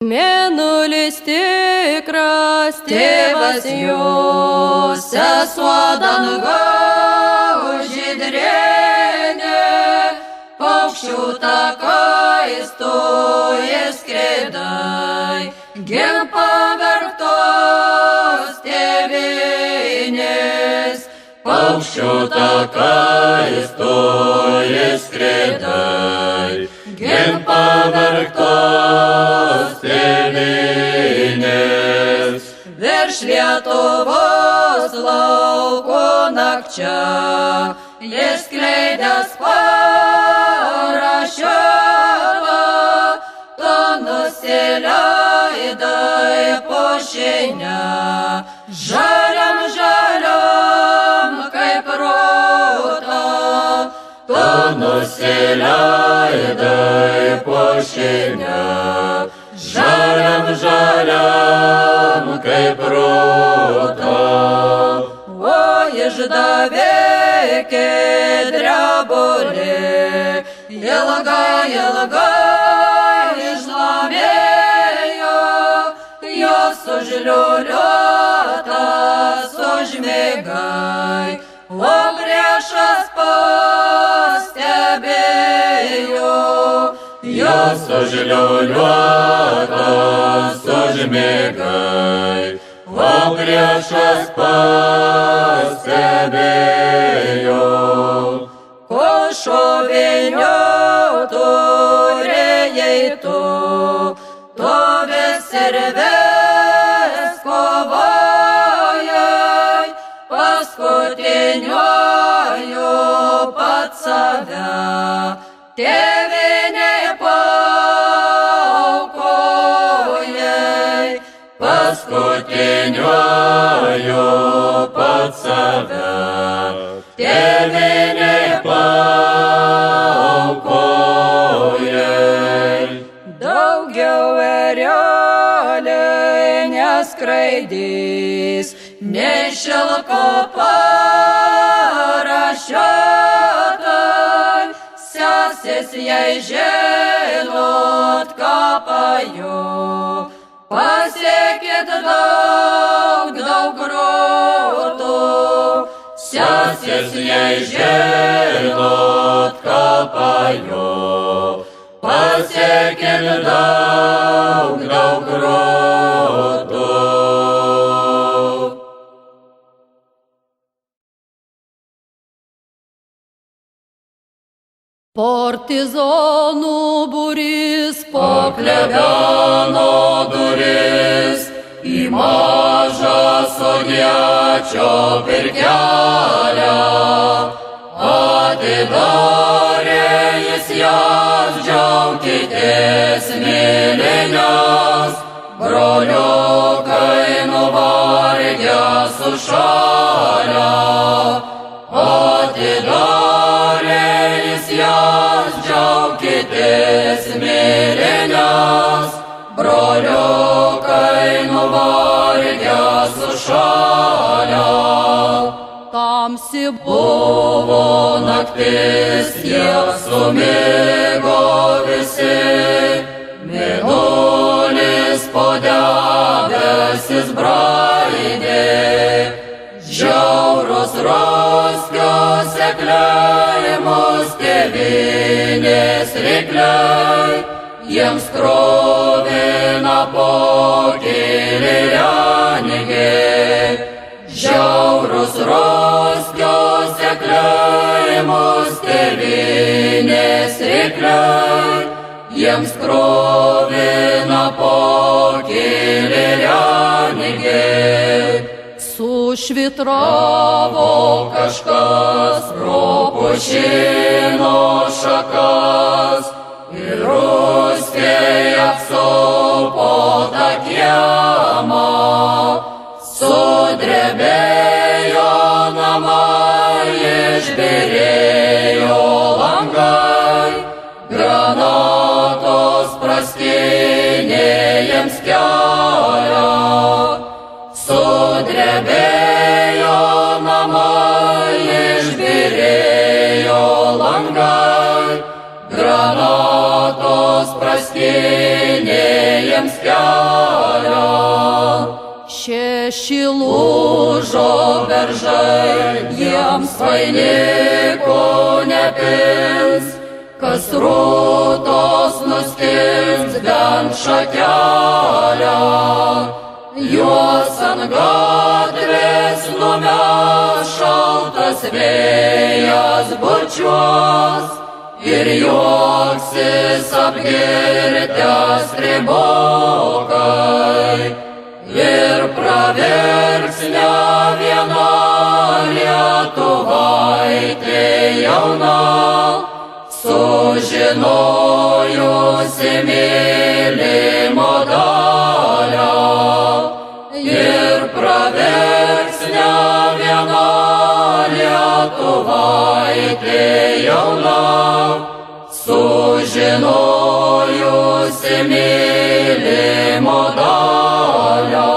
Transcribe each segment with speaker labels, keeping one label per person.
Speaker 1: Mėnulis tikras, tėvas jų, sesuo dangaus žydrėnė, paukščių takais tu išskridai, gink pavergtos tėvynės, paukščių takais tu išskridai, gink pavergtos tėvynės. Virš Lietuvos lauko nakčia, jis skleidęs parašytą, tu nusileidai pušyne, žaliam žaliam kaip rūta, tu nusileidai pušyne, žaliam žaliam kaip rūta. O išdavikė drebulė, ilgai išlavėjo, jos užliuliuotas užmigai, o priešas pastebėjo, jos užliuliuotas užmigai, o priešas pastebėjo. Ko šovinių turėjai tu vis ir vis kovojai, paskutiniuoju pats save tėvynei paukojai, paskutiniuoju pats save tėvynei paukojai. Daugiau ereliai neskraidys, nei šilko parašytai, sesės jei žinot kapaju, pasiekit daug grūtų, sesės jei žinot kapaju, pasiekit daug grūtų. Partizanų būrys paklebeno duris, į mažą sodiečio pirkelę, atidarė jis jas, džiaukitės mylinės, broliukai nuvargę sušalę, atidarė jis jas, džiaukitės mylinės, broliukai nuvargę sušalę. Tamsi buvo naktis, jie sumigo visi, mėnulis po debesis braidė, žiaurus roskios sekliai, mus tėvynės reikliai, jiems krovina pokylį renigė. Žiaurus roskios sekliai, mus tėvynės reikliai, jiems krovina pokylį renigė. Sušvitravo kažkas pro pušyno šakas, ir ruskiai apsupo tą kiemą. Sudrebėjo namai, išbyrėjo langai, granatos praskynė jiems kelią. Sudrebėjo namai, išbyrėjo langai, granatos praskynė jiems kelio.
Speaker 2: Šeši lūžo beržai,
Speaker 1: Jiems vainiko nepins, kas rūtos nuskins bent šakelę. Juos ant gatvės numes šaltas vėjas bučiuos ir juoksis apgirtęs stribokai. Ir praverks ne viena lietuvaitė jauna, sužinojusi mylimo dalią. Ir praverks ne viena lietuvaitė jauna, sužinojusi mylimo dalią.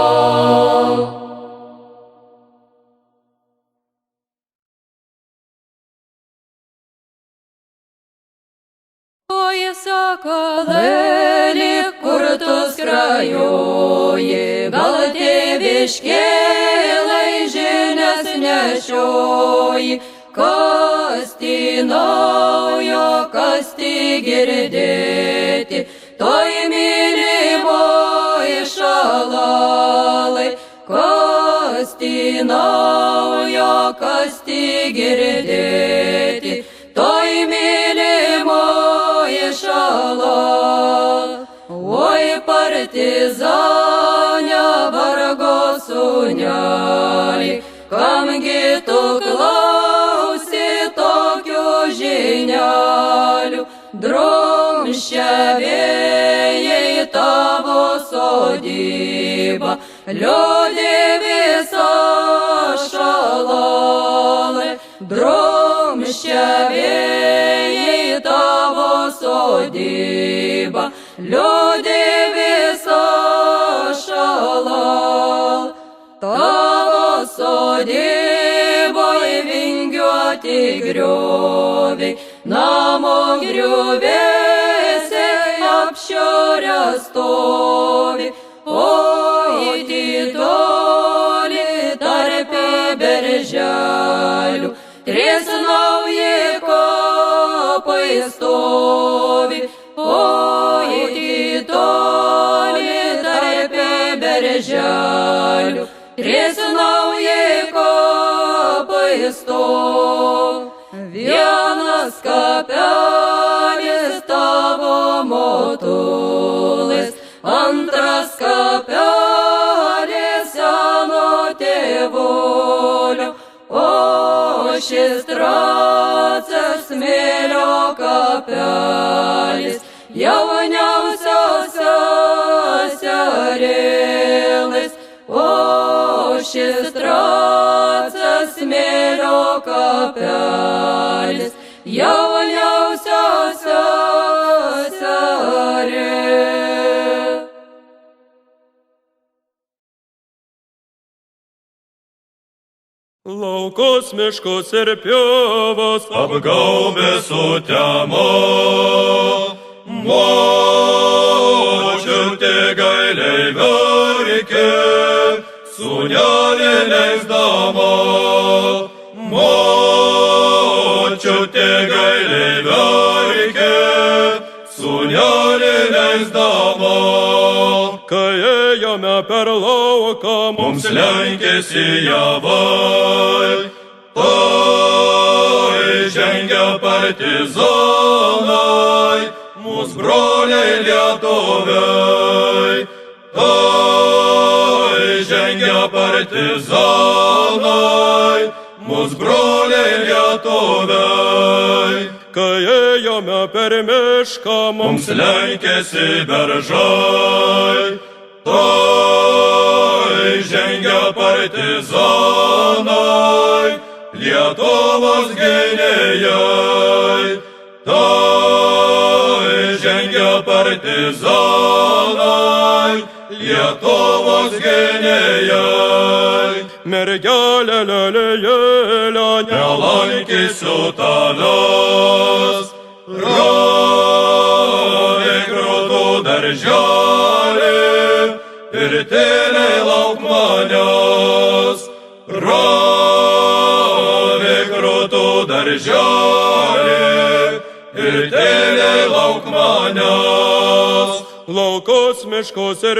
Speaker 2: Oi, sakalėli, kur tu skrajoji, gal tėviškėlai žinias nešioji, kas tai naujo, kas tai girdėti, toj mylimoj šalalai, kas tai naujo, kas tai girdėti, toj mylimoj šalal. Oi, partizanė vargo sūnelį, kamgi tu klausi tokių žinielių, drumsčia vėjai tavo sodybą, liūdi visa šalalai, drumsčia vėjai tavo sodybą, liūdi visa šalal. Tavo sodyboj vingiuoti grioviai, namo griuvėse apšiurę stovi, oi toli tarp berželių, trys nauji kopai stovi, oi toli tarp berželių, trys nauji kopai stovi. Vienas kapelis tavo motulis, antras kapelis seno tėvulio, o šis trečias smėlio kapelis, jauniausios seserėlis, o šis trečias smėlio kapelis, jauniausios seserėlis.
Speaker 3: Laukus, miškus ir pievas apgaubė sutema, močiutė gailiai verkė, sūnelį leisdama. Močiutė gailiai verkė, sūnelį leisdama. Kai ėjome per lauką, mums lenkėsi javai, tai žengia partizanai, mūs broliai lietuviai, tai žengia partizanai, mūs broliai lietuviai. Kai ėjome per mišką, mums lenkėsi beržai, tai žengia partizanai, Lietuvos gynėjai, tai žengia partizanai, Lietuvos gynėjai. Mergelė lelėlė, nelankysiu tavęs, rovė grūdų darželį, ir tyliai lauk manęs. Rovė krūtų darželį ir tyliai lauk manęs. Laukus, miškus ir